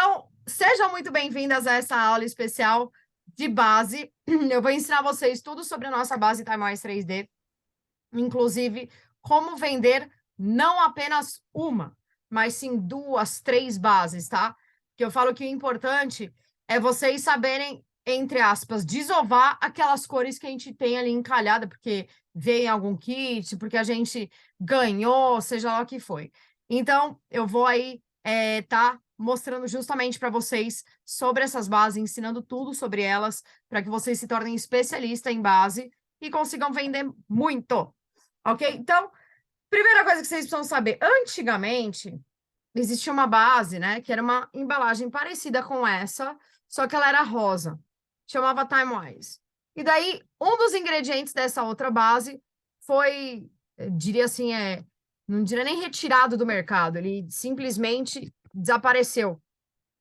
Então, sejam muito bem-vindas a essa aula especial de base. Eu vou ensinar vocês tudo sobre a nossa base TimeWise 3D, inclusive como vender não apenas uma, mas sim duas, três bases, tá? Que eu falo que o importante é vocês saberem, entre aspas, desovar aquelas cores que a gente tem ali encalhada, porque veio em algum kit, porque a gente ganhou, seja lá o que foi. Então, eu vou aí tá mostrando justamente para vocês sobre essas bases, ensinando tudo sobre elas, para que vocês se tornem especialistas em base e consigam vender muito. Ok? Então, primeira coisa que vocês precisam saber, antigamente existia uma base, né, que era uma embalagem parecida com essa, só que ela era rosa, chamava TimeWise. E daí, um dos ingredientes dessa outra base foi, diria assim, não diria nem retirado do mercado, ele simplesmente desapareceu.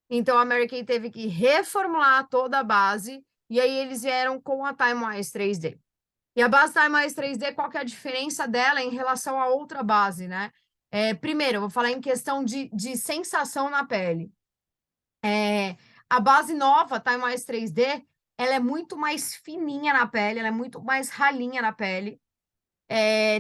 Então, a Mary Kay teve que reformular toda a base, e aí eles vieram com a TimeWise 3D. E a base TimeWise 3D, qual que é a diferença dela em relação a outra base, né? Primeiro, eu vou falar em questão de sensação na pele. A base nova, TimeWise 3D, ela é muito mais fininha na pele, ela é muito mais ralinha na pele.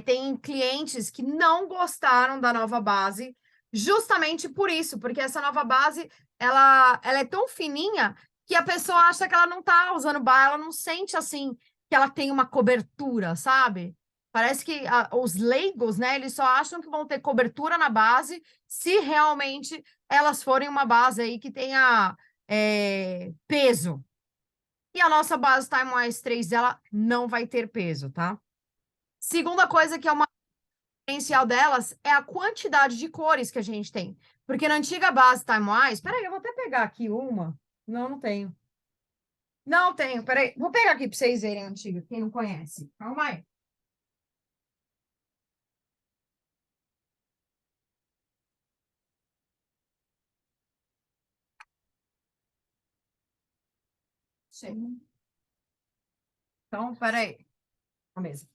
Tem clientes que não gostaram da nova base, justamente por isso, porque essa nova base, ela é tão fininha que a pessoa acha que ela não tá usando base, ela não sente, assim, que ela tem uma cobertura, sabe? Parece que os leigos, né, eles só acham que vão ter cobertura na base se realmente elas forem uma base aí que tenha peso. E a nossa base TimeWise 3, ela não vai ter peso, tá? Segunda coisa que é uma diferencial delas é a quantidade de cores que a gente tem. Porque na antiga base TimeWise... Peraí, eu vou até pegar aqui uma. Não, não tenho. Não tenho, peraí. Vou pegar aqui para vocês verem a antiga, quem não conhece. Calma aí. Chega. Então, peraí. A mesa.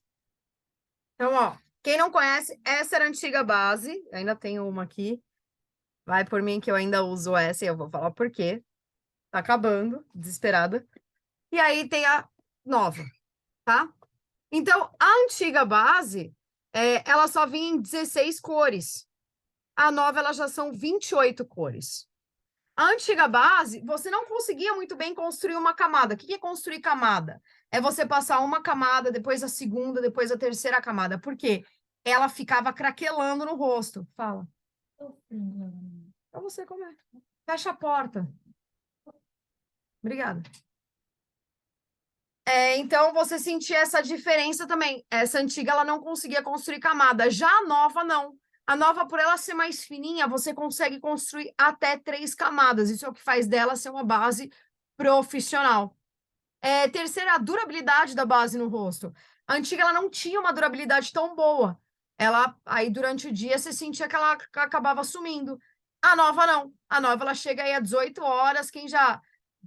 Então, ó, quem não conhece, essa era a antiga base. Eu ainda tenho uma aqui. Vai por mim que eu ainda uso essa e eu vou falar por quê. Tá acabando, desesperada. E aí tem a nova, tá? Então, a antiga base, ela só vinha em 16 cores. A nova, ela já são 28 cores. A antiga base, você não conseguia muito bem construir uma camada. O que é construir camada? É você passar uma camada, depois a segunda, depois a terceira camada. Por quê? Ela ficava craquelando no rosto. Fala. Para você comer. Fecha a porta. Obrigada. Então, você sentia essa diferença também. Essa antiga, ela não conseguia construir camada. Já a nova, não. A nova, por ela ser mais fininha, você consegue construir até 3 camadas. Isso é o que faz dela ser uma base profissional. Terceira, a durabilidade da base no rosto. A antiga, ela não tinha uma durabilidade tão boa. Ela, aí, durante o dia, você sentia que ela acabava sumindo. A nova, não. A nova, ela chega aí às 18 horas. Quem já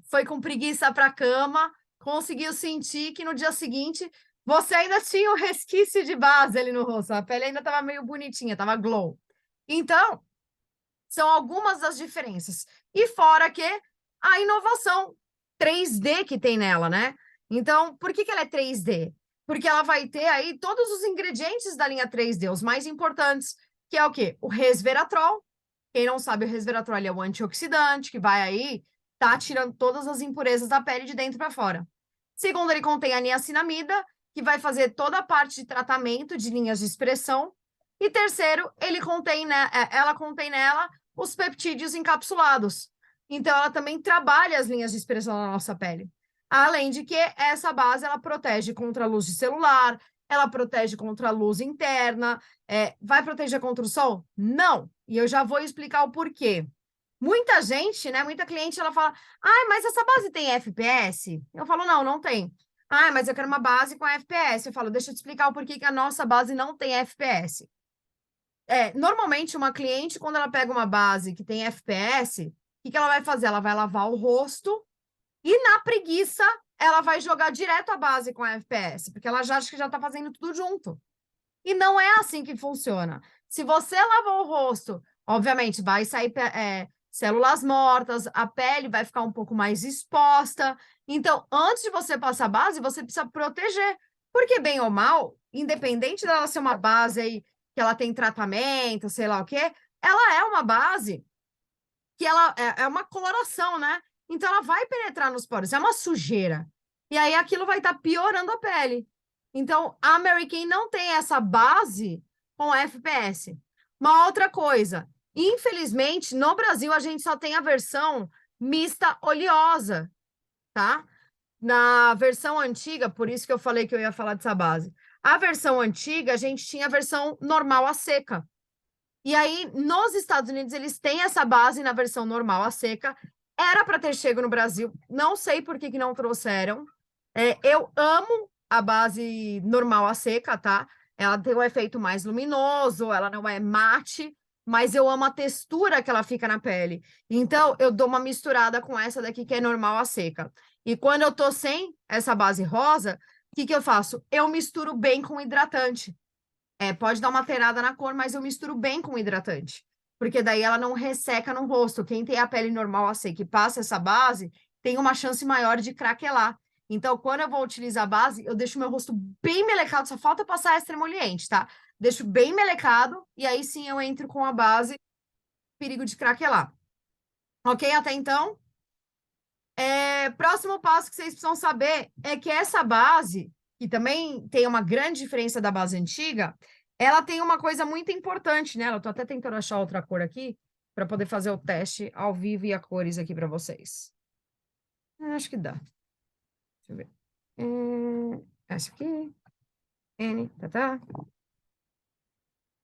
foi com preguiça para a cama conseguiu sentir que no dia seguinte você ainda tinha um resquício de base ali no rosto. A pele ainda estava meio bonitinha, estava glow. Então, são algumas das diferenças. E fora que a inovação 3D que tem nela, né? Então, por que ela é 3D? Porque ela vai ter aí todos os ingredientes da linha 3D, os mais importantes, que é o quê? O resveratrol. Quem não sabe, o resveratrol é o antioxidante, que vai aí tá tirando todas as impurezas da pele de dentro para fora. Segundo, ele contém a niacinamida, que vai fazer toda a parte de tratamento de linhas de expressão. E terceiro, ela contém nela os peptídeos encapsulados. Então, ela também trabalha as linhas de expressão na nossa pele. Além de que essa base, ela protege contra a luz de celular, ela protege contra a luz interna. Vai proteger contra o sol? Não! E eu já vou explicar o porquê. Muita gente, né? Muita cliente, ela fala, mas essa base tem FPS? Eu falo, não, não tem. Mas eu quero uma base com FPS. Eu falo, deixa eu te explicar o porquê que a nossa base não tem FPS. Normalmente, uma cliente, quando ela pega uma base que tem FPS, o que ela vai fazer? Ela vai lavar o rosto e, na preguiça, ela vai jogar direto a base com FPS, porque ela já acha que já está fazendo tudo junto. E não é assim que funciona. Se você lavou o rosto, obviamente, vai sair células mortas, a pele vai ficar um pouco mais exposta. Então, antes de você passar base, você precisa proteger. Porque, bem ou mal, independente dela ser uma base aí que ela tem tratamento, sei lá o quê, ela é uma base que ela é uma coloração, né? Então, ela vai penetrar nos poros, é uma sujeira. E aí, aquilo vai estar piorando a pele. Então, a Mary Kay não tem essa base com FPS. Uma outra coisa, infelizmente, no Brasil, a gente só tem a versão mista oleosa, tá? Na versão antiga, por isso que eu falei que eu ia falar dessa base. A versão antiga, a gente tinha a versão normal a seca. E aí, nos Estados Unidos, eles têm essa base na versão normal a seca. Era para ter chego no Brasil, não sei por que não trouxeram. Eu amo a base normal a seca, tá? Ela tem um efeito mais luminoso, ela não é mate, mas eu amo a textura que ela fica na pele. Então, eu dou uma misturada com essa daqui que é normal a seca. E quando eu tô sem essa base rosa, o que eu faço? Eu misturo bem com hidratante. Pode dar uma alterada na cor, mas eu misturo bem com hidratante. Porque daí ela não resseca no rosto. Quem tem a pele normal a seca e passa essa base, tem uma chance maior de craquelar. Então, quando eu vou utilizar a base, eu deixo meu rosto bem melecado, só falta passar extra emoliente, tá? Deixo bem melecado, e aí sim eu entro com a base, perigo de craquelar. Ok? Até então? Próximo passo que vocês precisam saber é que essa base, que também tem uma grande diferença da base antiga, ela tem uma coisa muito importante nela. Eu tô até tentando achar outra cor aqui para poder fazer o teste ao vivo e a cores aqui para vocês. Acho que dá. Deixa eu ver. Essa aqui. N, tá.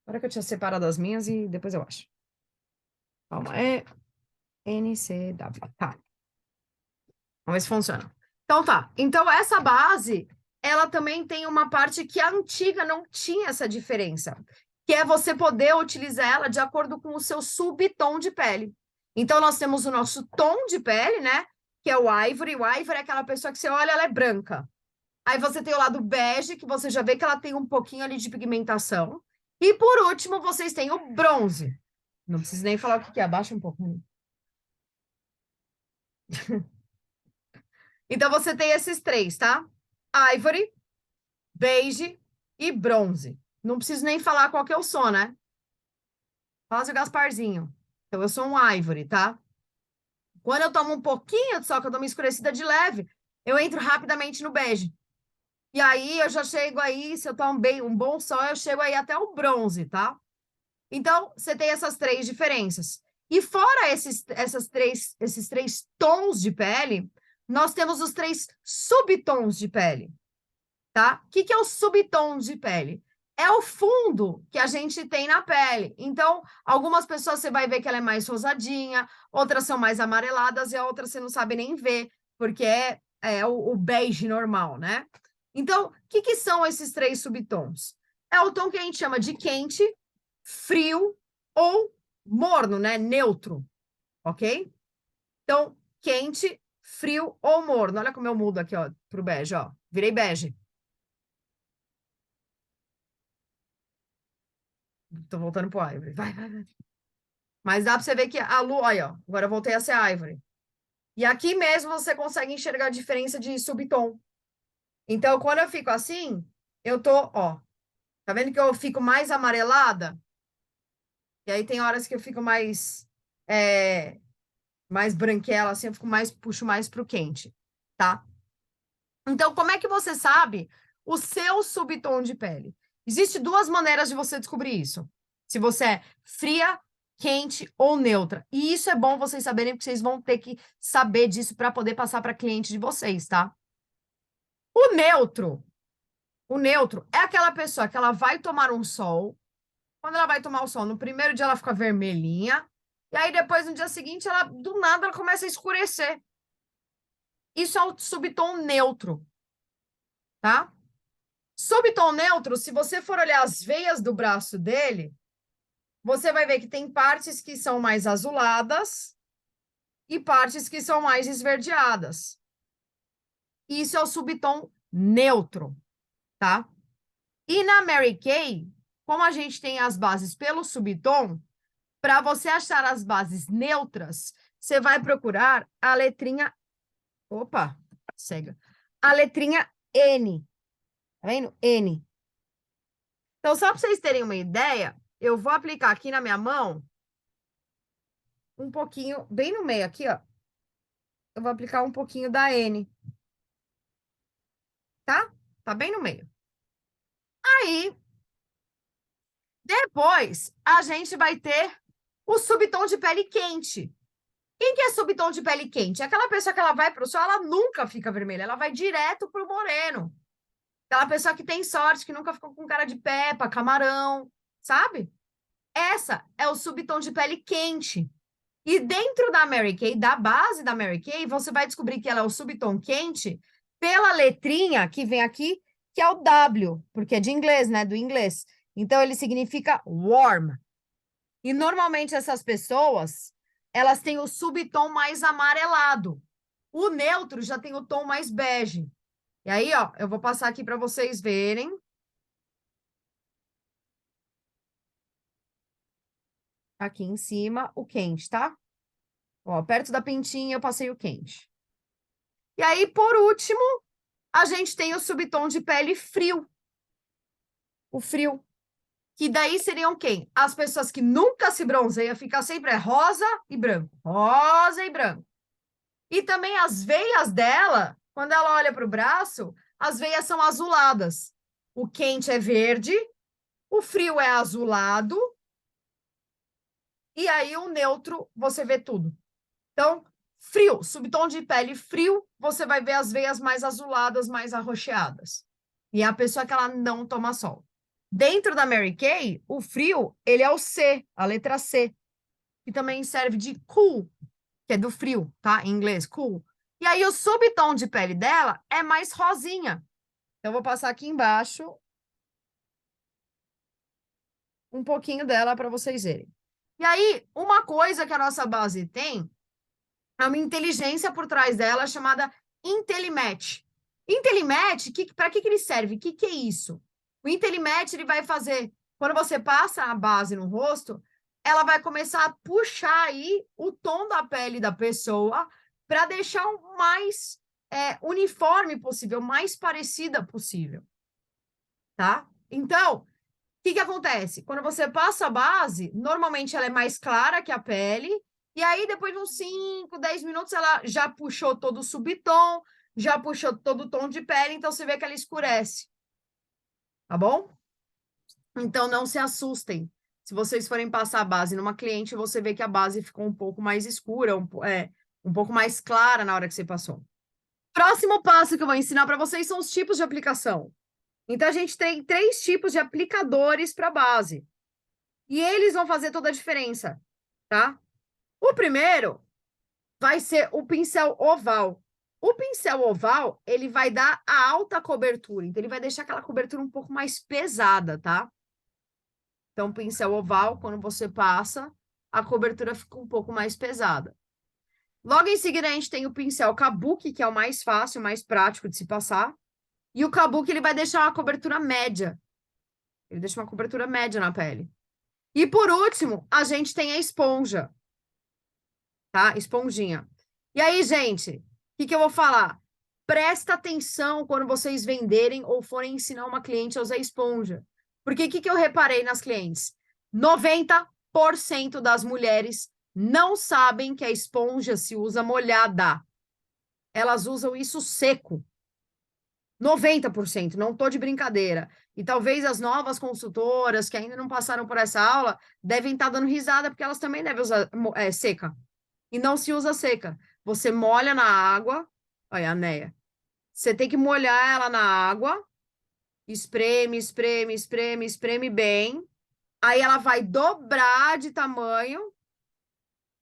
Agora que eu tinha separado as minhas e depois eu acho. Calma, NCW. Tá. Vamos ver se funciona. Então tá. Então essa base, ela também tem uma parte que a antiga não tinha essa diferença, que é você poder utilizar ela de acordo com o seu subtom de pele. Então nós temos o nosso tom de pele, né? Que é o ivory. O ivory é aquela pessoa que você olha, ela é branca. Aí você tem o lado bege, que você já vê que ela tem um pouquinho ali de pigmentação. E por último, vocês têm o bronze. Não preciso nem falar o que é, abaixa um pouco. Então você tem esses três, tá? Ivory, beige e bronze. Não preciso nem falar qual que eu sou, né? Quase o Gasparzinho. Então eu sou um Ivory, tá? Quando eu tomo um pouquinho de sol, que eu dou uma escurecida de leve, eu entro rapidamente no bege. E aí eu já chego aí, se eu tomo bem um bom sol, eu chego aí até o bronze, tá? Então, você tem essas três diferenças. E fora esses três tons de pele, nós temos os três subtons de pele, tá? O que é o subtom de pele? É o fundo que a gente tem na pele. Então, algumas pessoas você vai ver que ela é mais rosadinha, outras são mais amareladas e a outra você não sabe nem ver, porque é o bege normal, né? Então, o que são esses três subtons? É o tom que a gente chama de quente, frio ou morno, né? Neutro, ok? Então, quente, frio ou morno. Olha como eu mudo aqui, ó, pro bege, ó. Virei bege. Tô voltando pro Ivory. Vai. Mas dá pra você ver que a lua, olha, ó, agora eu voltei a ser Ivory. E aqui mesmo você consegue enxergar a diferença de subtom. Então, quando eu fico assim, eu tô, ó, tá vendo que eu fico mais amarelada? E aí tem horas que eu fico mais branquela, assim, eu fico puxo mais pro quente, tá? Então, como é que você sabe o seu subtom de pele? Existem duas maneiras de você descobrir isso. Se você é fria, quente ou neutra. E isso é bom vocês saberem, porque vocês vão ter que saber disso para poder passar para cliente de vocês, tá? O neutro, o neutro é aquela pessoa que ela vai tomar um sol. Quando ela vai tomar o sol, no primeiro dia ela fica vermelhinha, e aí depois, no dia seguinte, ela do nada ela começa a escurecer. Isso é o subtom neutro, tá? Subtom neutro, se você for olhar as veias do braço dele, você vai ver que tem partes que são mais azuladas e partes que são mais esverdeadas. Isso é o subtom neutro, tá? E na Mary Kay, como a gente tem as bases pelo subtom, Para você achar as bases neutras, você vai procurar a letrinha... Opa, cega. A letrinha N. Tá vendo? N. Então, só para vocês terem uma ideia, eu vou aplicar aqui na minha mão um pouquinho, bem no meio aqui, ó. Eu vou aplicar um pouquinho da N. Tá? Tá bem no meio. Aí, depois, a gente vai ter o subtom de pele quente. Quem que é subtom de pele quente? É aquela pessoa que ela vai para o sol, ela nunca fica vermelha, ela vai direto para o moreno. Aquela pessoa que tem sorte, que nunca ficou com cara de pepa, camarão, sabe? Essa é o subtom de pele quente. E dentro da Mary Kay, da base da Mary Kay, você vai descobrir que ela é o subtom quente pela letrinha que vem aqui, que é o W, porque é de inglês, né? Do inglês. Então, ele significa warm. E normalmente essas pessoas, elas têm o subtom mais amarelado. O neutro já tem o tom mais bege. E aí, ó, eu vou passar aqui para vocês verem. Aqui em cima, o quente, tá? Ó, perto da pintinha eu passei o quente. E aí, por último, a gente tem o subtom de pele frio. O frio. Que daí seriam quem? As pessoas que nunca se bronzeiam, fica sempre rosa e branco. Rosa e branco. E também as veias dela, quando ela olha para o braço, as veias são azuladas. O quente é verde, o frio é azulado, e aí o neutro você vê tudo. Então, frio, subtom de pele frio, você vai ver as veias mais azuladas, mais arroxeadas. E é a pessoa que ela não toma sol. Dentro da Mary Kay, o frio, ele é o C, a letra C, que também serve de cool, que é do frio, tá? Em inglês, cool. E aí o subtom de pele dela é mais rosinha. Então, eu vou passar aqui embaixo um pouquinho dela para vocês verem. E aí, uma coisa que a nossa base tem é uma inteligência por trás dela chamada IntelliMatch. IntelliMatch, para que ele serve? O que é isso? O IntelliMatch ele vai fazer, quando você passa a base no rosto, ela vai começar a puxar aí o tom da pele da pessoa para deixar o mais uniforme possível, mais parecida possível, tá? Então, que acontece? Quando você passa a base, normalmente ela é mais clara que a pele, e aí depois de uns 5, 10 minutos ela já puxou todo o subtom, já puxou todo o tom de pele, então você vê que ela escurece. Tá bom? Então não se assustem. Se vocês forem passar a base numa cliente, você vê que a base ficou um pouco mais escura, um pouco mais clara na hora que você passou. Próximo passo que eu vou ensinar para vocês são os tipos de aplicação. Então, a gente tem 3 tipos de aplicadores para base. E eles vão fazer toda a diferença, tá? O primeiro vai ser o pincel oval. O pincel oval, ele vai dar a alta cobertura. Então, ele vai deixar aquela cobertura um pouco mais pesada, tá? Então, o pincel oval, quando você passa, a cobertura fica um pouco mais pesada. Logo em seguida, a gente tem o pincel kabuki, que é o mais fácil, mais prático de se passar. E o kabuki, ele vai deixar uma cobertura média. Ele deixa uma cobertura média na pele. E por último, a gente tem a esponja, tá? Esponjinha. E aí, gente, o que eu vou falar? Presta atenção quando vocês venderem ou forem ensinar uma cliente a usar esponja. Porque o que eu reparei nas clientes? 90% das mulheres não sabem que a esponja se usa molhada. Elas usam isso seco. 90%, não tô de brincadeira. E talvez as novas consultoras que ainda não passaram por essa aula devem estar dando risada, porque elas também devem usar seca. E não se usa seca. Você molha na água. Olha, a Neia. Você tem que molhar ela na água. Espreme, espreme, espreme, espreme bem. Aí ela vai dobrar de tamanho.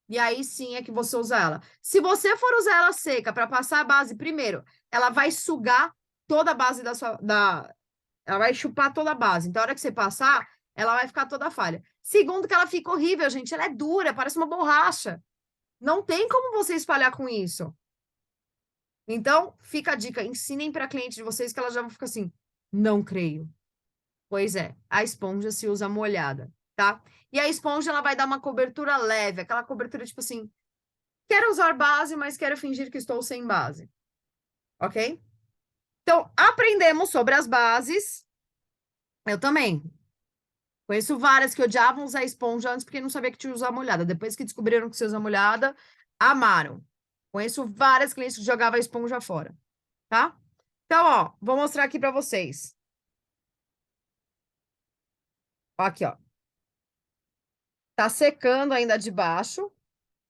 E aí sim é que você usa ela. Se você for usar ela seca para passar a base primeiro, ela vai sugar toda a base ela vai chupar toda a base. Então, a hora que você passar, ela vai ficar toda falha. Segundo, que ela fica horrível, gente. Ela é dura, parece uma borracha. Não tem como você espalhar com isso. Então, fica a dica. Ensinem para a cliente de vocês que ela já vai ficar assim, não creio. Pois é, a esponja se usa molhada, tá? E a esponja, ela vai dar uma cobertura leve, aquela cobertura tipo assim, quero usar base, mas quero fingir que estou sem base, ok? Então, aprendemos sobre as bases. Eu também. Conheço várias que odiavam usar esponja antes porque não sabia que tinha que usar molhada. Depois que descobriram que se usa molhada, amaram. Conheço várias clientes que jogavam a esponja fora, tá? Então, ó, vou mostrar aqui para vocês. Ó, aqui, ó. Tá secando ainda de baixo,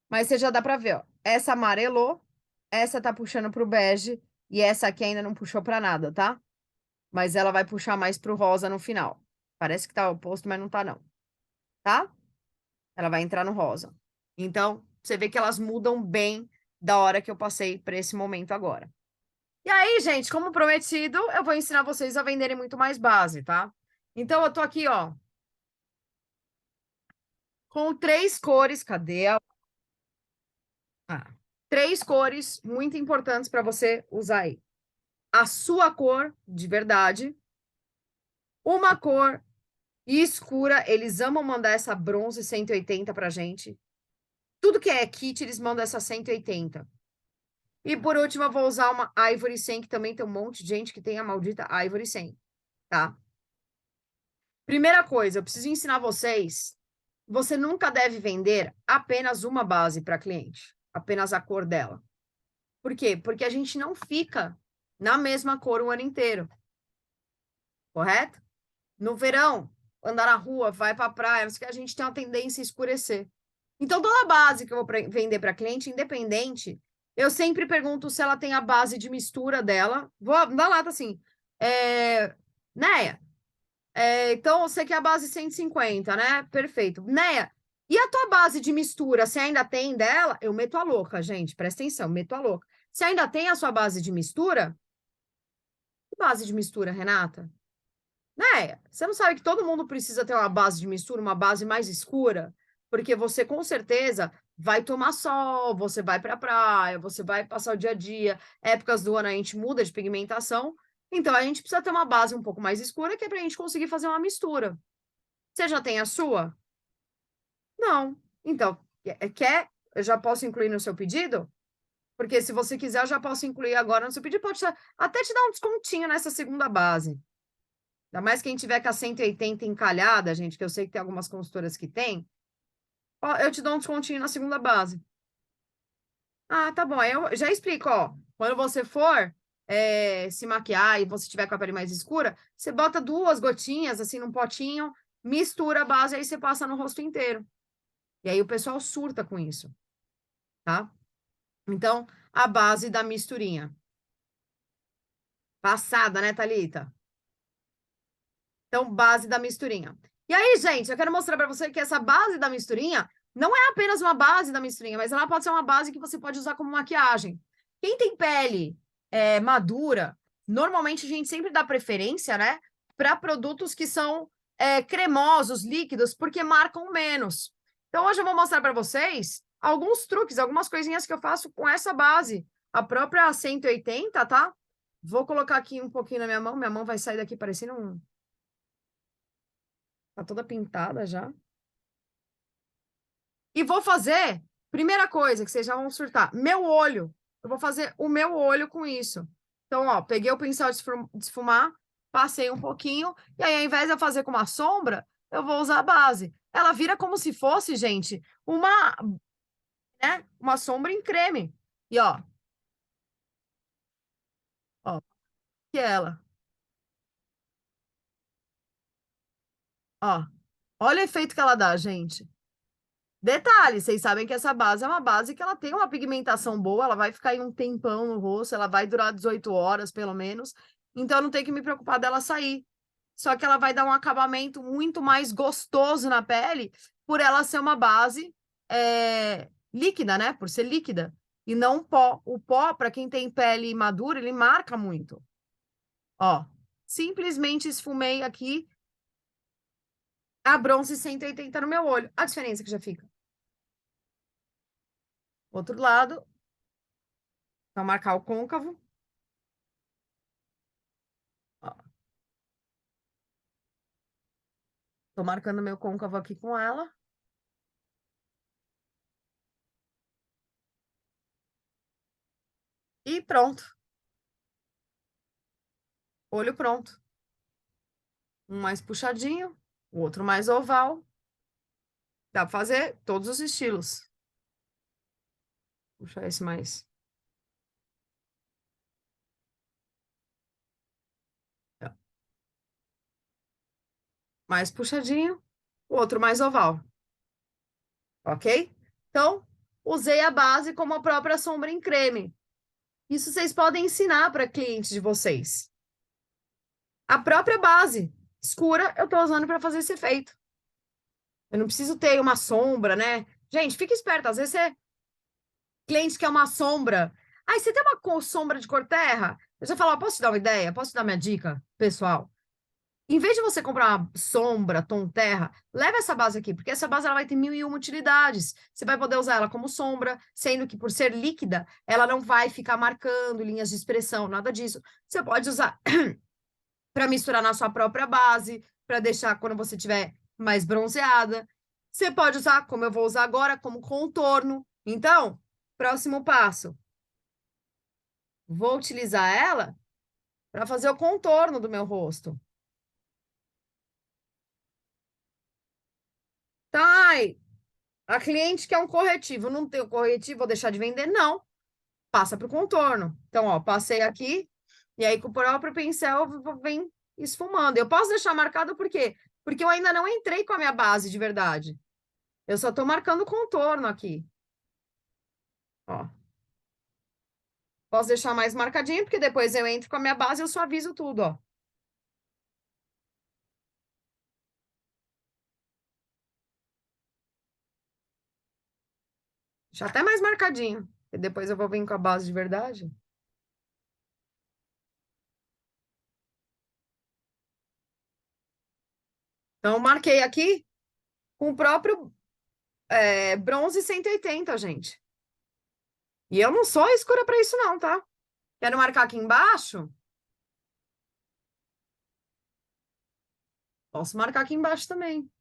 mas você já dá para ver, ó. Essa amarelou, essa tá puxando pro bege e essa aqui ainda não puxou para nada, tá? Mas ela vai puxar mais pro rosa no final. Parece que tá oposto, mas não tá não, tá? Ela vai entrar no rosa. Então, você vê que elas mudam bem da hora que eu passei para esse momento agora. E aí, gente, como prometido, eu vou ensinar vocês a venderem muito mais base, tá? Então, eu tô aqui, ó, com três cores. Cadê a... Ah, três cores muito importantes para você usar aí. A sua cor de verdade, uma cor escura, eles amam mandar essa bronze 180 pra gente. Tudo que é kit, eles mandam essa 180. E por último, eu vou usar uma Ivory 100, que também tem um monte de gente que tem a maldita Ivory 100, tá? Primeira coisa, eu preciso ensinar vocês, você nunca deve vender apenas uma base para cliente, apenas a cor dela. Por quê? Porque a gente não fica na mesma cor o ano inteiro, correto? No verão, andar na rua, vai para a praia, a gente tem uma tendência a escurecer. Então, toda base que eu vou vender para cliente, independente, eu sempre pergunto se ela tem a base de mistura dela. Vou dar lata assim. Néia, então você quer a base 150, né? Perfeito. Néia, e a tua base de mistura, se ainda tem dela? Eu meto a louca, gente, presta atenção, meto a louca. Se ainda tem a sua base de mistura? Que base de mistura, Renata? Né? Você não sabe que todo mundo precisa ter uma base de mistura, uma base mais escura? Porque você com certeza vai tomar sol, você vai para a praia, você vai passar o dia a dia, épocas do ano a gente muda de pigmentação, então a gente precisa ter uma base um pouco mais escura que é para a gente conseguir fazer uma mistura. Você já tem a sua? Não. Então, quer? Eu já posso incluir no seu pedido? Porque se você quiser, eu já posso incluir agora no seu pedido. Pode até te dar um descontinho nessa segunda base. Ainda mais quem tiver com a 180 encalhada, gente, que eu sei que tem algumas consultoras que tem. Ó, eu te dou um descontinho na segunda base. Ah, tá bom. Aí eu já explico, ó. Quando você for se maquiar e você tiver com a pele mais escura, você bota duas gotinhas, assim, num potinho, mistura a base, aí você passa no rosto inteiro. E aí o pessoal surta com isso, tá? Então, a base da misturinha. Passada, né, Thalita? Então, base da misturinha. E aí, gente, eu quero mostrar para você que essa base da misturinha não é apenas uma base da misturinha, mas ela pode ser uma base que você pode usar como maquiagem. Quem tem pele madura, normalmente a gente sempre dá preferência, né, para produtos que são cremosos, líquidos, porque marcam menos. Então, hoje eu vou mostrar para vocês alguns truques, algumas coisinhas que eu faço com essa base, a própria 180, tá? Vou colocar aqui um pouquinho na minha mão vai sair daqui parecendo um. Tá toda pintada já. E vou fazer, primeira coisa que vocês já vão surtar, meu olho. Eu vou fazer o meu olho com isso. Então, ó, peguei o pincel de esfumar, passei um pouquinho, e aí, ao invés de eu fazer com uma sombra, eu vou usar a base. Ela vira como se fosse, gente, uma sombra em creme. E, ó, que é ela. Ó, olha o efeito que ela dá, gente. Detalhe, vocês sabem que essa base é uma base que ela tem uma pigmentação boa, ela vai ficar aí um tempão no rosto, ela vai durar 18 horas, pelo menos. Então, eu não tenho que me preocupar dela sair. Só que ela vai dar um acabamento muito mais gostoso na pele, por ela ser uma base líquida, né? Por ser líquida. E não pó. O pó, para quem tem pele madura, ele marca muito. Ó, simplesmente esfumei aqui a bronze 180 no meu olho. A diferença que já fica. Outro lado, para marcar o côncavo. Ó, Tô marcando meu côncavo aqui com ela. E pronto. Olho pronto. Um mais puxadinho, o outro mais oval. Dá pra fazer todos os estilos. Puxa esse mais. Mais puxadinho, o outro mais oval. Ok? Então, usei a base como a própria sombra em creme. Isso vocês podem ensinar para clientes de vocês. A própria base escura eu estou usando para fazer esse efeito. Eu não preciso ter uma sombra, né? Gente, fica esperto. Às vezes você cliente quer uma sombra. Aí você tem uma sombra de cor terra? Eu já falo, posso te dar uma ideia? Posso te dar minha dica, pessoal? Em vez de você comprar uma sombra, tom terra, leva essa base aqui, porque essa base ela vai ter mil e uma utilidades. Você vai poder usar ela como sombra, sendo que por ser líquida, ela não vai ficar marcando linhas de expressão, nada disso. Você pode usar para misturar na sua própria base, para deixar quando você tiver mais bronzeada. Você pode usar, como eu vou usar agora, como contorno. Então, próximo passo, vou utilizar ela para fazer o contorno do meu rosto. Tá, ai, a cliente quer um corretivo, não tem o corretivo, vou deixar de vender? Não, passa para o contorno. Então, ó, passei aqui, e aí com o próprio pincel vem esfumando. Eu posso deixar marcado por quê? Porque eu ainda não entrei com a minha base de verdade. Eu só estou marcando o contorno aqui. Ó. Posso deixar mais marcadinho, porque depois eu entro com a minha base e eu suavizo tudo, ó. Deixa até mais marcadinho. E depois eu vou vir com a base de verdade. Então, marquei aqui com o próprio bronze 180, gente. E eu não sou escura para isso, não, tá? Quero marcar aqui embaixo? Posso marcar aqui embaixo também.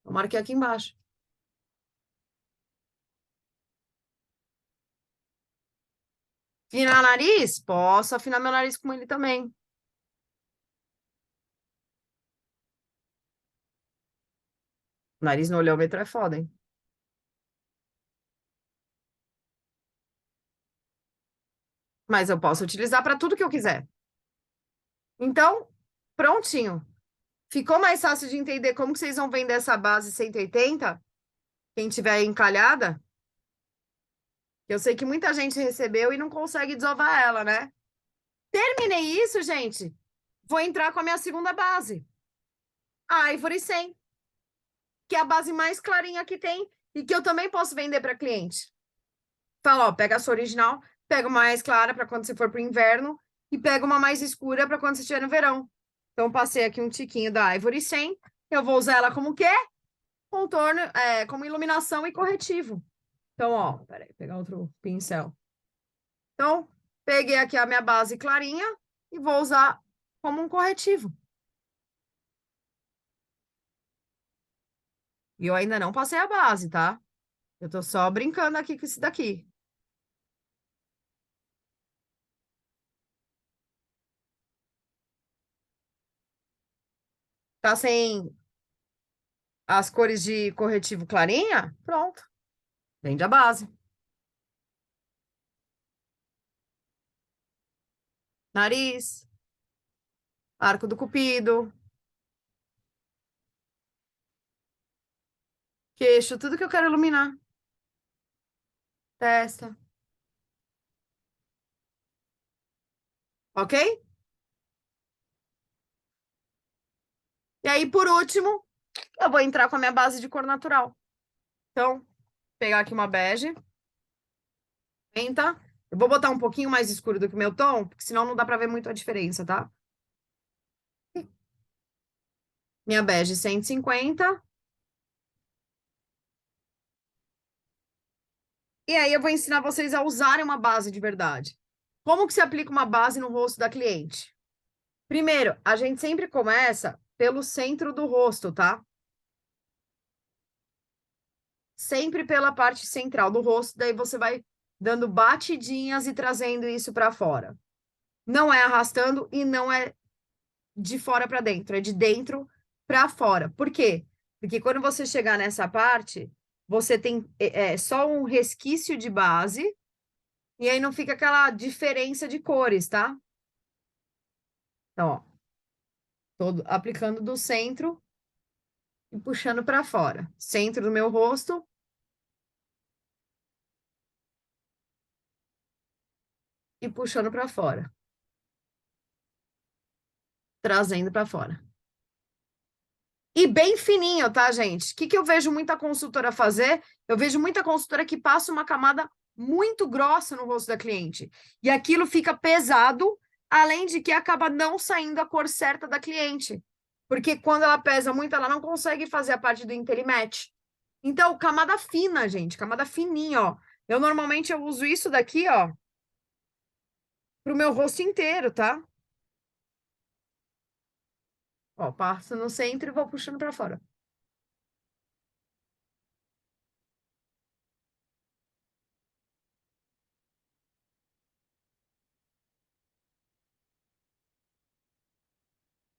Eu marquei aqui embaixo. Afinar nariz? Posso afinar meu nariz com ele também. Nariz no olhômetro é foda, hein? Mas eu posso utilizar para tudo que eu quiser. Então, prontinho. Ficou mais fácil de entender como que vocês vão vender essa base 180? Quem tiver encalhada? Eu sei que muita gente recebeu e não consegue desovar ela, né? Terminei isso, gente. Vou entrar com a minha segunda base. A Ivory 100, que é a base mais clarinha que tem e que eu também posso vender para cliente. Fala, ó, pega a sua original, pega uma mais clara para quando você for pro inverno e pega uma mais escura para quando você estiver no verão. Então, passei aqui um tiquinho da Ivory 100. Eu vou usar ela como quê? Contorno, como iluminação e corretivo. Então, ó, peraí, pegar outro pincel. Então, peguei aqui a minha base clarinha e vou usar como um corretivo. E eu ainda não passei a base, tá? Eu tô só brincando aqui com esse daqui. Tá sem as cores de corretivo clarinha? Pronto. Vende a base. Nariz, arco do cupido, queixo, tudo que eu quero iluminar. Testa. Ok? E aí, por último, eu vou entrar com a minha base de cor natural. Então, pegar aqui uma bege. Tá? Eu vou botar um pouquinho mais escuro do que o meu tom, porque senão não dá pra ver muito a diferença, tá? Minha bege 150. E aí eu vou ensinar vocês a usarem uma base de verdade. Como que se aplica uma base no rosto da cliente? Primeiro, a gente sempre começa pelo centro do rosto, tá? Sempre pela parte central do rosto, daí você vai dando batidinhas e trazendo isso para fora. Não é arrastando e não é de fora para dentro, é de dentro para fora. Por quê? Porque quando você chegar nessa parte, você tem só um resquício de base e aí não fica aquela diferença de cores, tá? Então, ó, todo aplicando do centro e puxando para fora. Centro do meu rosto e puxando para fora, trazendo para fora. E bem fininho, tá, gente? O que que eu vejo muita consultora fazer? Eu vejo muita consultora que passa uma camada muito grossa no rosto da cliente. E aquilo fica pesado, além de que acaba não saindo a cor certa da cliente. Porque quando ela pesa muito, ela não consegue fazer a parte do interlimatch. Então, camada fina, gente, camada fininha, ó. Eu normalmente eu uso isso daqui, ó, pro meu rosto inteiro, tá? Ó, passo no centro e vou puxando para fora.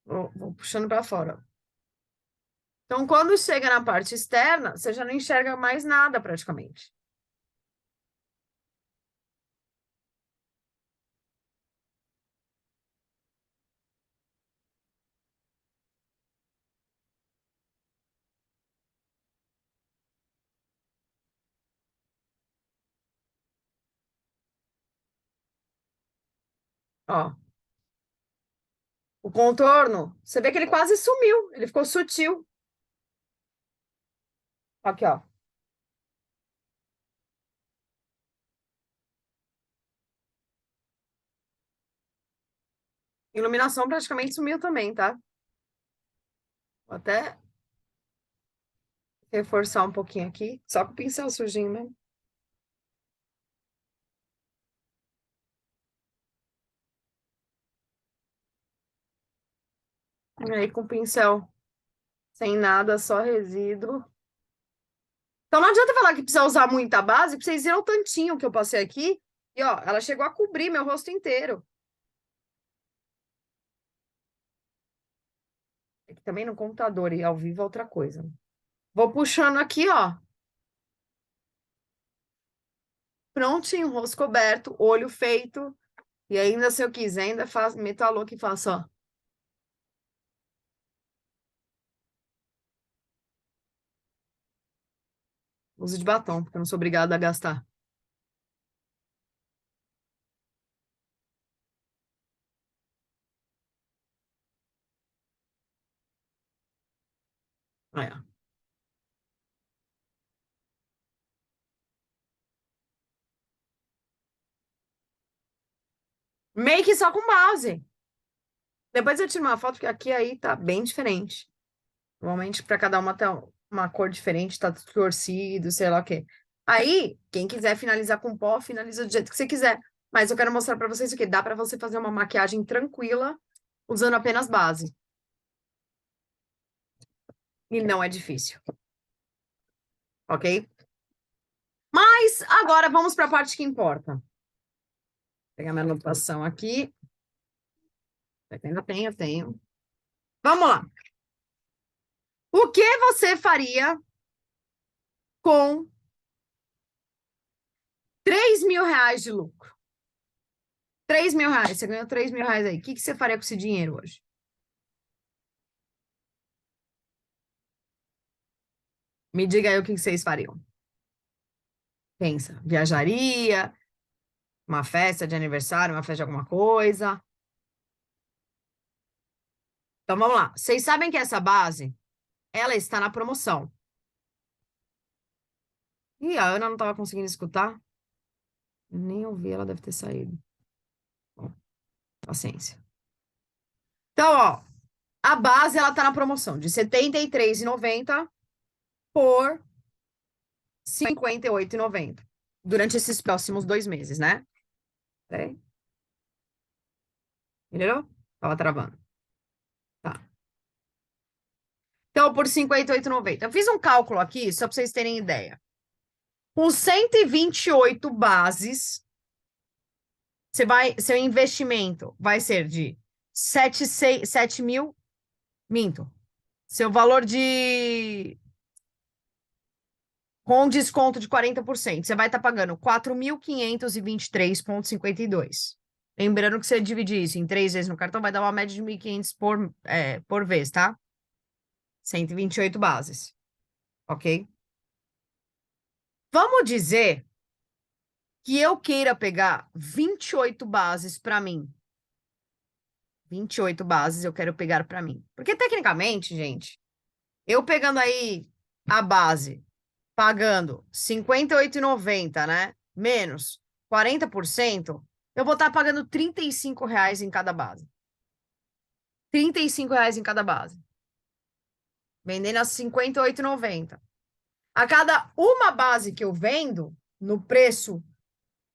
Vou puxando para fora. Então, quando chega na parte externa, você já não enxerga mais nada praticamente. Ó, o contorno, você vê que ele quase sumiu, ele ficou sutil. Aqui, ó. Iluminação praticamente sumiu também, tá? Vou até reforçar um pouquinho aqui, só com o pincel sujinho, né? E aí, com o pincel sem nada, só resíduo. Então, não adianta falar que precisa usar muita base, pra vocês verem o tantinho que eu passei aqui. E, ó, ela chegou a cobrir meu rosto inteiro. Aqui também no computador e ao vivo é outra coisa. Vou puxando aqui, ó. Prontinho, rosto coberto, olho feito. E ainda, se eu quiser, ainda faço, meto a louca e faço, ó. Uso de batom, porque eu não sou obrigada a gastar. Aí, ó. Make só com base. Depois eu tiro uma foto, porque aqui aí tá bem diferente. Normalmente, para cada uma tem uma cor diferente, tá torcido, sei lá o quê. Aí, quem quiser finalizar com pó, finaliza do jeito que você quiser. Mas eu quero mostrar para vocês o que dá para você fazer uma maquiagem tranquila usando apenas base. E não é difícil, ok? Mas agora vamos para a parte que importa. Vou pegar minha anotação aqui. Ainda tenho. Vamos lá. O que você faria com R$ 3.000 de lucro? R$ 3.000. Você ganhou R$ 3.000 aí. O que que você faria com esse dinheiro hoje? Me diga aí o que que vocês fariam. Pensa, viajaria, uma festa de aniversário, uma festa de alguma coisa. Então vamos lá. Vocês sabem que essa base, ela está na promoção. Ih, a Ana não estava conseguindo escutar. Nem ouvi, ela deve ter saído. Bom, paciência. Então, ó, a base ela tá na promoção de R$ 73,90 por R$ 58,90 durante esses próximos 2 meses, né? Ok? Melhorou? Tava travando. Tá. Então, por R$ 58,90. Eu fiz um cálculo aqui, só para vocês terem ideia. Com 128 bases, seu investimento vai ser de 7 mil, minto. Seu valor com desconto de 40%, você vai estar pagando 4.523,52. Lembrando que você dividir isso em 3 vezes no cartão, vai dar uma média de 1.500 por vez, tá? 128 bases, ok? Vamos dizer que eu queira pegar 28 bases para mim. 28 bases eu quero pegar para mim. Porque, tecnicamente, gente, eu pegando aí a base, pagando R$ 58,90, né? Menos 40%, eu vou estar pagando R$ 35 em cada base. R$ 35 em cada base. Vendendo a R$ 58,90. A cada uma base que eu vendo, no preço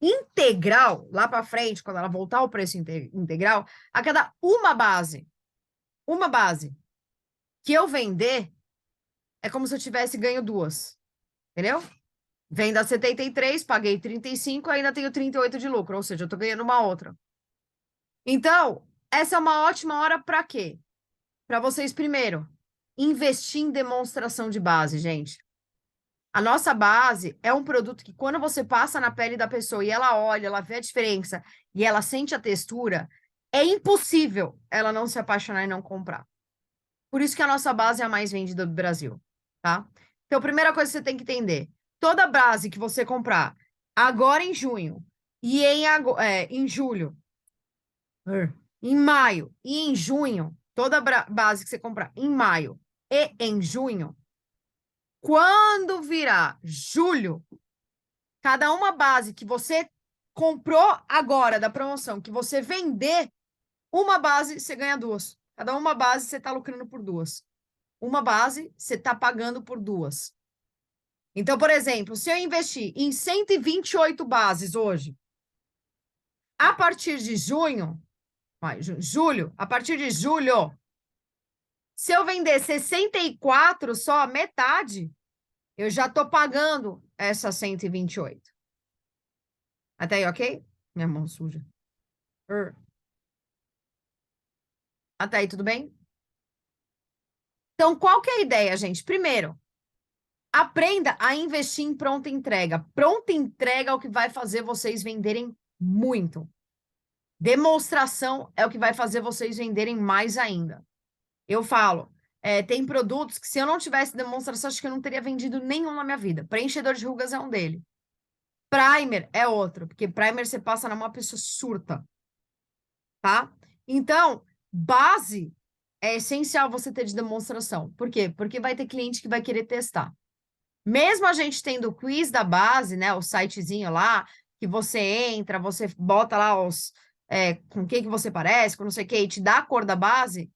integral, lá para frente, quando ela voltar ao preço integral, a cada uma base que eu vender, é como se eu tivesse ganho duas. Entendeu? Venda 73, paguei 35, ainda tenho 38 de lucro, ou seja, eu tô ganhando uma outra. Então, essa é uma ótima hora para quê? Para vocês, primeiro, investir em demonstração de base, gente. A nossa base é um produto que, quando você passa na pele da pessoa e ela olha, ela vê a diferença e ela sente a textura, é impossível ela não se apaixonar e não comprar. Por isso que a nossa base é a mais vendida do Brasil, tá? Então, a primeira coisa que você tem que entender, toda base que você comprar agora em junho e em julho, em maio e em junho, toda base que você comprar em maio e em junho, quando virar julho, cada uma base que você comprou agora da promoção, que você vender, uma base você ganha duas. Cada uma base você está lucrando por duas. Uma base você está pagando por duas. Então, por exemplo, se eu investir em 128 bases hoje, a partir de julho, a partir de julho, se eu vender 64, só a metade, eu já estou pagando essas 128. Até aí, ok? Minha mão suja. Até aí, tudo bem? Então, qual que é a ideia, gente? Primeiro, aprenda a investir em pronta entrega. Pronta entrega é o que vai fazer vocês venderem muito. Demonstração é o que vai fazer vocês venderem mais ainda. Eu falo, tem produtos que, se eu não tivesse demonstração, acho que eu não teria vendido nenhum na minha vida. Preenchedor de rugas é um dele. Primer é outro, porque primer você passa numa pessoa surta, tá? Então, base é essencial você ter de demonstração. Por quê? Porque vai ter cliente que vai querer testar. Mesmo a gente tendo o quiz da base, né, o sitezinho lá, que você entra, você bota lá com quem que você parece, com não sei o que, e te dá a cor da base,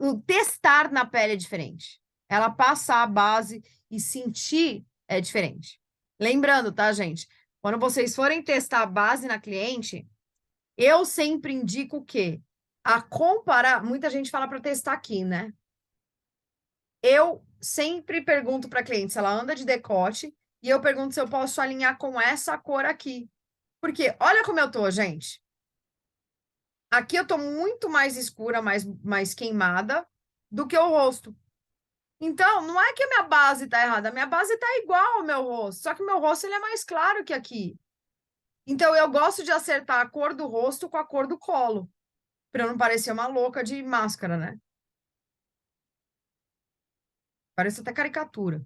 o testar na pele é diferente. Ela passar a base e sentir é diferente. Lembrando, tá, gente? Quando vocês forem testar a base na cliente, eu sempre indico o quê? A comparar, muita gente fala para testar aqui, né? Eu sempre pergunto para a cliente se ela anda de decote e eu pergunto se eu posso alinhar com essa cor aqui. Porque olha como eu tô, gente. Aqui eu tô muito mais escura, mais queimada do que o rosto. Então, não é que a minha base tá errada, a minha base tá igual ao meu rosto, só que o meu rosto ele é mais claro que aqui. Então, eu gosto de acertar a cor do rosto com a cor do colo, para eu não parecer uma louca de máscara, né? Parece até caricatura.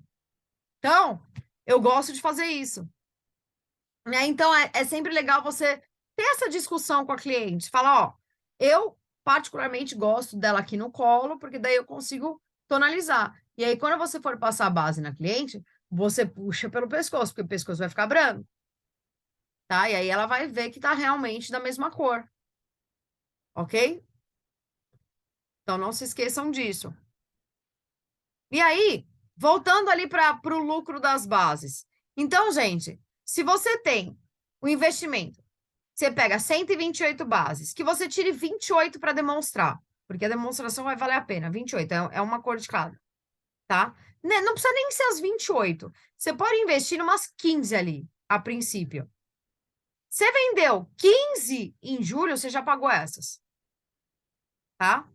Então, eu gosto de fazer isso. Né? Então, é sempre legal você ter essa discussão com a cliente. Falar, ó, eu particularmente gosto dela aqui no colo, porque daí eu consigo tonalizar. E aí, quando você for passar a base na cliente, você puxa pelo pescoço, porque o pescoço vai ficar branco. Tá? E aí ela vai ver que tá realmente da mesma cor. Ok? Então, não se esqueçam disso. E aí, voltando ali para o lucro das bases. Então, gente, se você tem o investimento Você pega 128 bases, que você tire 28 para demonstrar, porque a demonstração vai valer a pena. 28 é uma cor de cada, tá? Não precisa nem ser as 28. Você pode investir em umas 15 ali, a princípio. Você vendeu 15 em julho, você já pagou essas, tá?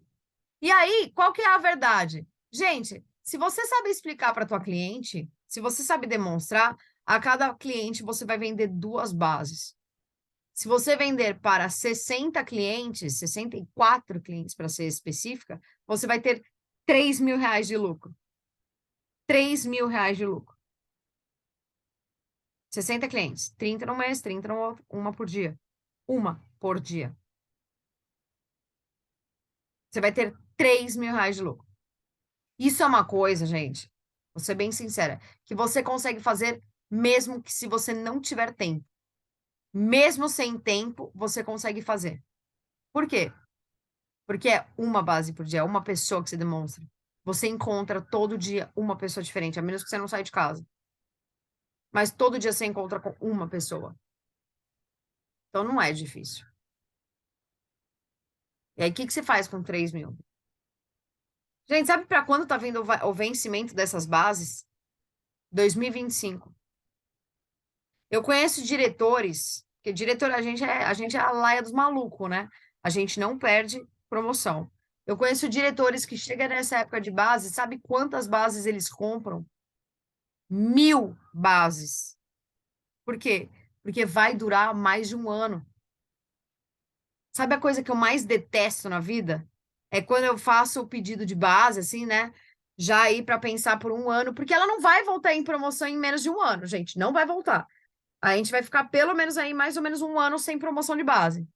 E aí, qual que é a verdade? Gente, se você sabe explicar para tua cliente, se você sabe demonstrar, a cada cliente você vai vender 2 bases. Se você vender para 60 clientes, 64 clientes para ser específica, você vai ter 3 mil reais de lucro. 3 mil reais de lucro. 60 clientes, 30 no mês, 30 no outro, uma por dia. Uma por dia. Você vai ter 3 mil reais de lucro. Isso é uma coisa, gente, vou ser bem sincera, que você consegue fazer mesmo que se você não tiver tempo. Mesmo sem tempo, você consegue fazer. Por quê? Porque é uma base por dia, é uma pessoa que você demonstra. Você encontra todo dia uma pessoa diferente, a menos que você não saia de casa. Mas todo dia você encontra com uma pessoa. Então não é difícil. E aí, o que você faz com 3 mil? Gente, sabe para quando tá vindo o vencimento dessas bases? 2025. Eu conheço diretores, porque diretor a gente é a laia dos malucos, né? A gente não perde promoção. Eu conheço diretores que chegam nessa época de base, sabe quantas bases eles compram? 1.000 bases. Por quê? Porque vai durar mais de um ano. Sabe a coisa que eu mais detesto na vida? É quando eu faço o pedido de base, assim, né? Já aí para pensar por um ano, porque ela não vai voltar em promoção em menos de um ano, gente. Não vai voltar. A gente vai ficar pelo menos aí mais ou menos um ano sem promoção de base.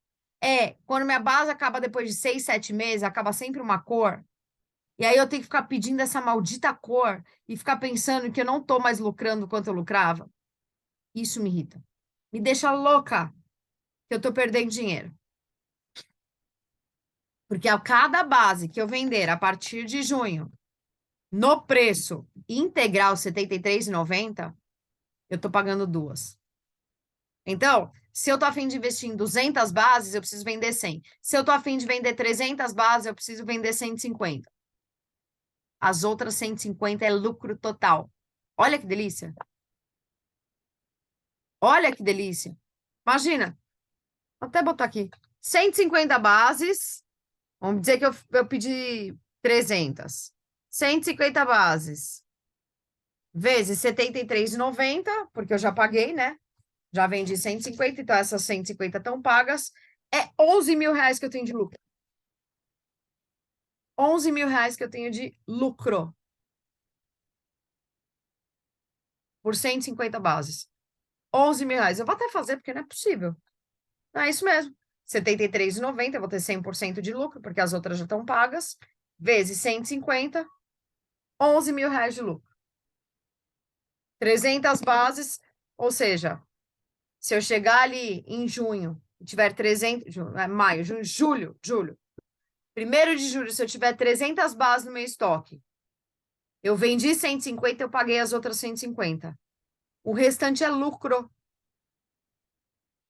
Quando minha base acaba depois de 6, 7 meses, acaba sempre uma cor. E aí eu tenho que ficar pedindo essa maldita cor e ficar pensando que eu não tô mais lucrando quanto eu lucrava. Isso me irrita. Me deixa louca que eu tô perdendo dinheiro. Porque a cada base que eu vender a partir de junho, no preço integral R$ 73,90, eu tô pagando 2. Então, se eu tô a fim de investir em 200 bases, eu preciso vender 100. Se eu tô a fim de vender 300 bases, eu preciso vender 150. As outras 150 é lucro total. Olha que delícia. Olha que delícia. Imagina, vou até botar aqui. 150 bases. Vamos dizer que eu pedi 300. 150 bases. Vezes 73,90, porque eu já paguei, né? Já vendi 150, então essas 150 estão pagas. É 11 mil reais que eu tenho de lucro. 11 mil reais que eu tenho de lucro por 150 bases. 11 mil reais. Eu vou até fazer, porque não é possível. Não, é isso mesmo. 73,90, eu vou ter 100% de lucro, porque as outras já estão pagas. Vezes 150, 11 mil reais de lucro. 300 bases, ou seja, se eu chegar ali em junho, e tiver 300, maio, junho, julho. 1º de julho, se eu tiver 300 bases no meu estoque, eu vendi 150, eu paguei as outras 150. O restante é lucro.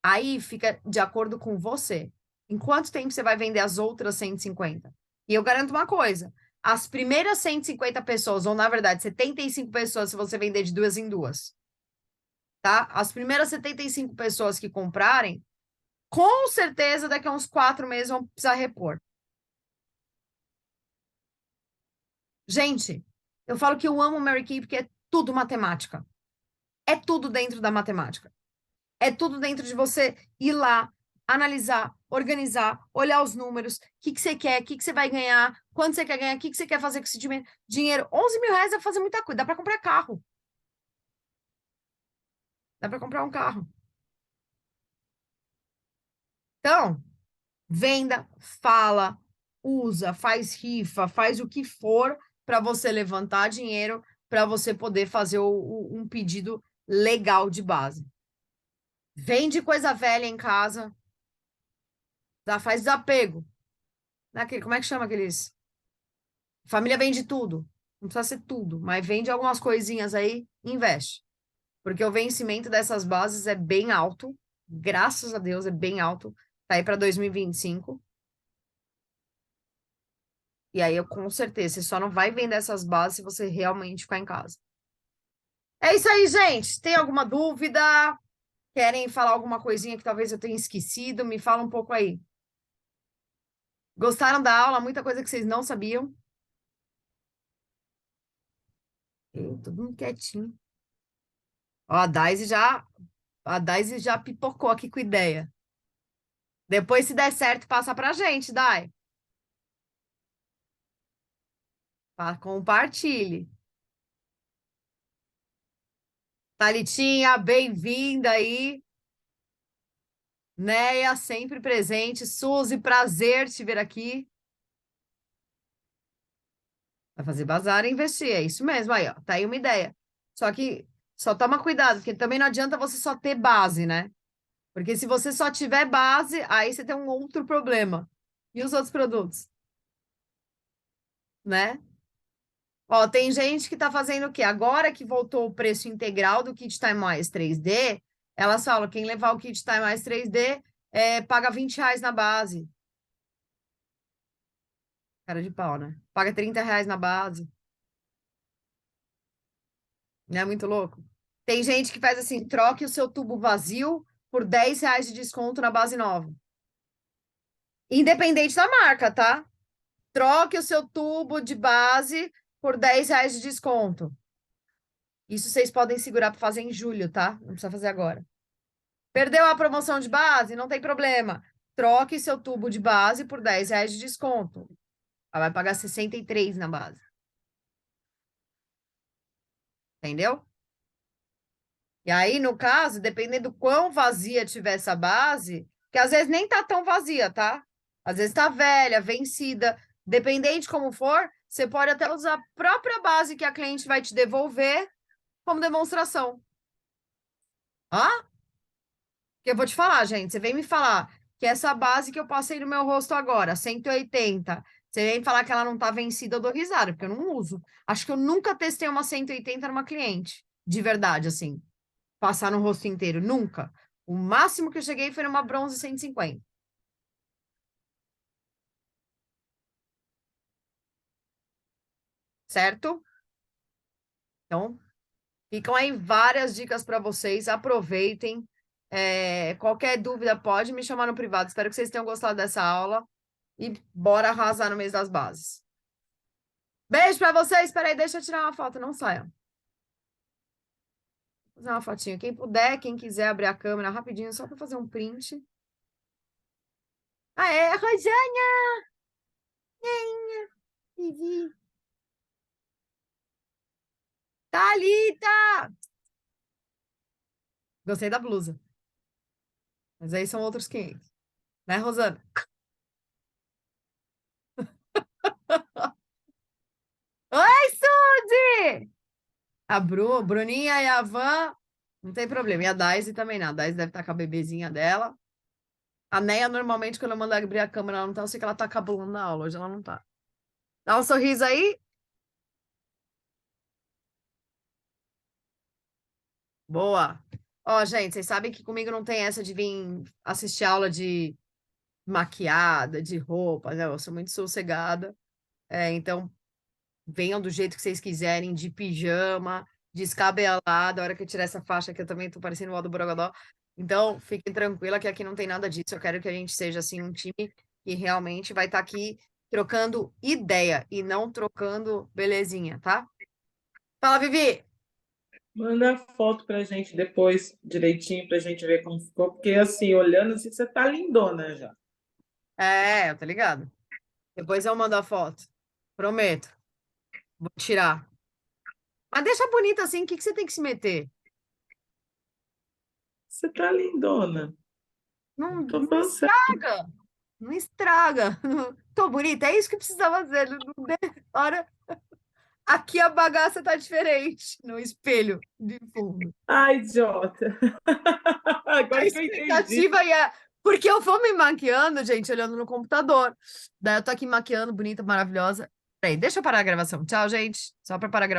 Aí fica de acordo com você. Em quanto tempo você vai vender as outras 150? E eu garanto uma coisa: as primeiras 150 pessoas, ou na verdade, 75 pessoas, se você vender de duas em duas, tá? As primeiras 75 pessoas que comprarem, com certeza daqui a uns 4 meses vão precisar repor. Gente, eu falo que eu amo Mary Kay porque é tudo matemática. É tudo dentro da matemática. É tudo dentro de você ir lá, analisar, organizar, olhar os números, o que você quer, o que você vai ganhar, quanto você quer ganhar, o que você quer fazer com esse dinheiro. 11 mil reais dá pra fazer muita coisa, dá para comprar carro. Dá para comprar um carro. Então, venda, fala, usa, faz rifa, faz o que for para você levantar dinheiro, para você poder fazer um pedido legal de base. Vende coisa velha em casa, faz desapego. Como é que chama aqueles? Família vende tudo. Não precisa ser tudo, mas vende algumas coisinhas aí e investe. Porque o vencimento dessas bases é bem alto, graças a Deus, é bem alto. Tá aí para 2025. E aí, eu com certeza, você só não vai vender essas bases se você realmente ficar em casa. É isso aí, gente. Tem alguma dúvida? Querem falar alguma coisinha que talvez eu tenha esquecido? Me fala um pouco aí. Gostaram da aula? Muita coisa que vocês não sabiam? Todo mundo quietinho. Ó, a Daisy já pipocou aqui com ideia. Depois, se der certo, passa pra gente, Dai. Compartilhe. Thalitinha, bem-vinda aí. Neia, sempre presente. Suzy, prazer te ver aqui. Vai fazer bazar e investir, é isso mesmo. Aí, ó, tá aí uma ideia. Só que só toma cuidado, porque também não adianta você só ter base, né? Porque se você só tiver base, aí você tem um outro problema. E os outros produtos, né? Ó, tem gente que tá fazendo o quê? Agora que voltou o preço integral do Kit Time Mais 3D, elas falam, quem levar o Kit Time Mais 3D paga R$ 20 na base. Cara de pau, né? Paga R$ 30 na base. Não é muito louco? Tem gente que faz assim, troque o seu tubo vazio por R$ 10 de desconto na base nova. Independente da marca, tá? Troque o seu tubo de base por R$ 10 de desconto. Isso vocês podem segurar para fazer em julho, tá? Não precisa fazer agora. Perdeu a promoção de base? Não tem problema. Troque seu tubo de base por R$ 10 de desconto. Ela vai pagar 63 na base. Entendeu? E aí, no caso, dependendo do quão vazia tiver essa base, que às vezes nem tá tão vazia, tá? Às vezes tá velha, vencida. Dependente de como for, você pode até usar a própria base que a cliente vai te devolver como demonstração. Ah? Que eu vou te falar, gente. Você vem me falar que essa base que eu passei no meu rosto agora, 180, você vem me falar que ela não tá vencida, eu dou risada, porque eu não uso. Acho que eu nunca testei uma 180 numa cliente. De verdade, assim. Passar no rosto inteiro. Nunca. O máximo que eu cheguei foi numa bronze 150. Certo? Então, ficam aí várias dicas para vocês. Aproveitem. Qualquer dúvida pode me chamar no privado. Espero que vocês tenham gostado dessa aula. E bora arrasar no mês das bases. Beijo para vocês. Espera aí, deixa eu tirar uma foto. Não saiam. Vou fazer uma fotinha. Quem puder, quem quiser abrir a câmera rapidinho, só para fazer um print. Ah, é, Rosânia! Vivi. Thalita! Gostei da blusa. Mas aí são outros 500. Né, Rosana? Oi, Suzy! Bruninha e a Van, não tem problema. E a Daisy também não. A Daisy deve estar com a bebezinha dela. A Neia, normalmente, quando eu mando ela abrir a câmera, ela não tá. Eu sei que ela tá cabulando na aula. Hoje ela não tá. Dá um sorriso aí. Boa. Ó, gente, vocês sabem que comigo não tem essa de vir assistir aula de maquiada, de roupa, né? Eu sou muito sossegada. Então, venham do jeito que vocês quiserem, de pijama, descabelada. A hora que eu tirar essa faixa aqui, eu também tô parecendo o Aldo Borogodó. Então, fiquem tranquila que aqui não tem nada disso. Eu quero que a gente seja, assim, um time que realmente vai estar aqui trocando ideia e não trocando belezinha, tá? Fala, Vivi! Manda foto pra gente depois, direitinho, pra gente ver como ficou, porque assim, olhando assim, você tá lindona já. Eu tô ligado. Depois eu mando a foto. Prometo. Vou tirar. Mas deixa bonita assim, o que que você tem que se meter? Você tá lindona. Não, Tô não falando sério. estraga. Não estraga. Tô bonita, é isso que precisa fazer. Hora. Aqui a bagaça tá diferente no espelho de fundo. Ai, idiota. A Agora que eu entendi. expectativa é. Porque eu vou me maquiando, gente, olhando no computador. Daí eu tô aqui maquiando, bonita, maravilhosa. Peraí, deixa eu parar a gravação. Tchau, gente. Só pra parar a gravação.